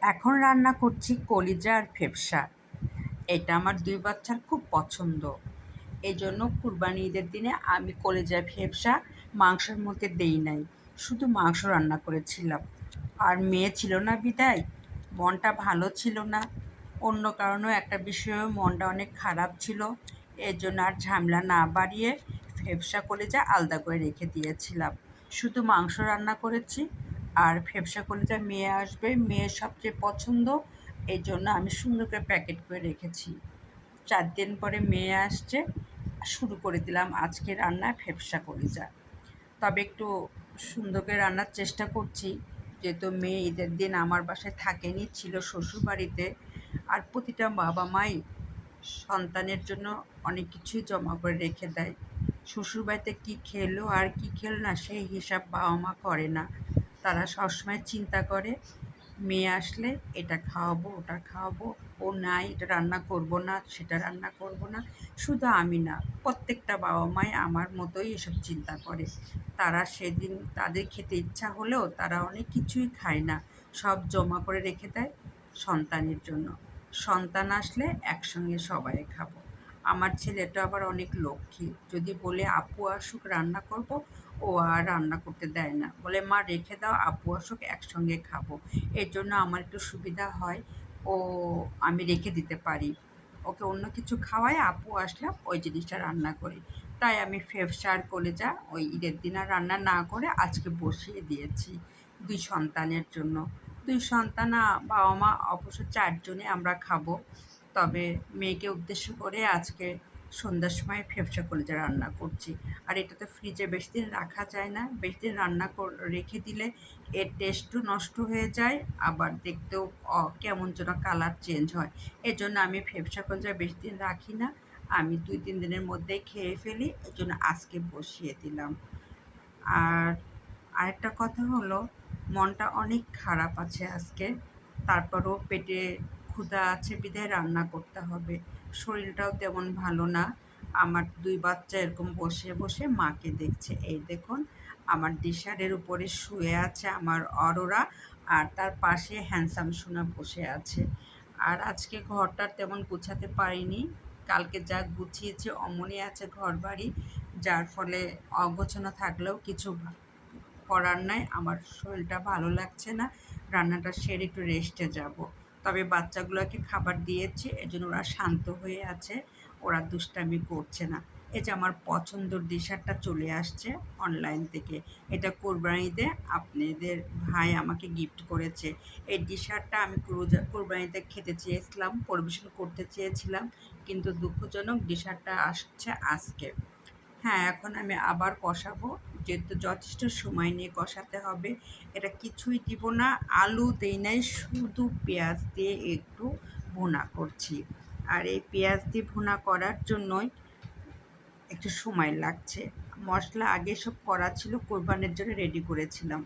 এখন রান্না করছি কলিজা আর ফেফসা। এটা আমার ২ বাচ্চার খুব পছন্দ। এজন্য কুরবানি ঈদের দিনে আমি কলিজা ফেফসা মাংসের মধ্যে দেই নাই। শুধু মাংস রান্না করেছিলাম। আর মেয়ে ছিল না বিদায় মনটা ভালো ছিল না। অন্য কারণেও একটা বিষয়েও মনটা অনেক খারাপ ছিল। এজন্য আর ঝামেলা না বাড়িয়ে ফেফসা কলিজা আলাদা করে রেখে দিয়েছিলাম। শুধু মাংস রান্না করেছি। আর ফেফসা কলিজা মেয়ে আসবে, মেয়ের সবচেয়ে পছন্দ। এইজন্য আমি সুন্দর করে প্যাকেট করে রেখেছি। ৪ দিন পরে মেয়ে আসছে। শুরু করে দিলাম আজকে রান্না ফেফসা কলিজা। তবে একটু সুন্দর করে রান্নার চেষ্টা করছি, যেহেতু মেয়ে ঈদের দিন আমার বাসায় থাকেনি, ছিল শ্বশুরবাড়িতে। আর প্রতিটা বাবা-মাই সন্তানের জন্য অনেক কিছুই জমা করে রেখে দেয়। শ্বশুরবাড়িতে কী খেলো আর কী খেলো না সেই হিসাব বাবা-মা করে না। তারা সবসময় চিন্তা করে মেয়ে আসলে এটা খাওয়াবো, ওটা খাওয়াবো, ও নাই এটা রান্না করব না, সেটা রান্না করব না। শুধু আমি না, প্রত্যেকটা বাবা-মাই আমার মতোই এসব চিন্তা করে। তারা সেদিন তাদের খেতে ইচ্ছা হলেও তারা অনেক কিছুই খায় না। সব জমা করে রেখে দেয় সন্তানের জন্য। সন্তান আসলে একসঙ্গে সবাই খাবো। আমার ছেলেটা আবার অনেক লক্ষ্মী। যদি বলি আপু আসুক রান্না করব, ও আর রান্না করতে দেয় না। বলে মা রেখে দাও, আপু আসুক একসঙ্গে খাবো। এর জন্য আমার একটু সুবিধা হয়। ও আমি রেখে দিতে পারি। ওকে অন্য কিছু খাওয়াই, আপু আসলে ওই জিনিসটা রান্না করি। তাই আমি ফেফসা আর কলিজা ওই ঈদের দিন আর রান্না না করে আজকে বসিয়ে দিয়েছি ২ সন্তানের জন্য। ২ সন্তান বাবা-মা অবশ্য ৪ জনই আমরা খাবো। তবে মেয়েকে উদ্দেশ্য করে আজকে সন্ধ্যার সময় ফেফসা কলিজা রান্না করছি। আর এটা তো ফ্রিজে বেশি দিন রাখা যায় না। বেশি দিন রান্না রেখে দিলে এর টেস্টও নষ্ট হয়ে যায়, আবার দেখতেও কেমন যেন কালার চেঞ্জ হয়। এজন্য আমি ফেফসা কলিজা বেশি দিন রাখি না। আমি ২-৩ দিনের মধ্যেই খেয়ে ফেলি। এজন্য আজকে বসিয়ে দিলাম। আর আরেকটা কথা হলো, মনটা অনেক খারাপ আছে আজকে। তারপরও পেটে ক্ষুধা আছে বিধায় রান্না করতে হবে। শরীরটাও তেমন ভালো না। আমার ২ বাচ্চা এরকম বসে, বসে মাকে দেখছে। এই দেখুন আমার ডিশারের উপরে শুয়ে আছে আমার অরোরা, আর তার পাশে হ্যান্ডসাম সোনা বসে আছে। আর আজকে ঘরটা তেমন গুছাতে পারিনি। কালকে যা গুছিয়েছি অমনই আছে ঘরবাড়ি। যার ফলে অগোছালো থাকলেও কিছু করার নাই। আমার শরীরটা ভালো লাগছে না। রান্নাটা সেরে একটু রেস্টে যাব। তবে বাচ্চাগুলোকে খাবার দিয়েছি, এজন্য ওরা শান্ত হয়ে আছে। ওরা দুষ্টামি করছে না। এই যে আমার পছন্দের ডিশারটা চলে আসছে অনলাইন থেকে। এটা কোরবানিতে আপনাদের ভাই আমাকে গিফট করেছে। এই ডিশারটা আমি কোরবানিতে খেতে চেয়েছিলাম, পরিবেশন করতে চেয়েছিলাম। কিন্তু দুঃখজনক ডিশারটা আসছে আজকে। হ্যাঁ, এখন আমি আবার কষাবো। যেহেতু যথেষ্ট সময় নিয়ে কষাতে হবে। এটা কিছুই দিব না, আলু দেই নাই, শুধু পেঁয়াজ দিয়ে একটু ভুনা করছি। আর এই পেঁয়াজ দিয়ে ভুনা করার জন্যই একটু সময় লাগছে। মশলা আগে সব করা ছিল, কোরবানির জন্য রেডি করেছিলাম।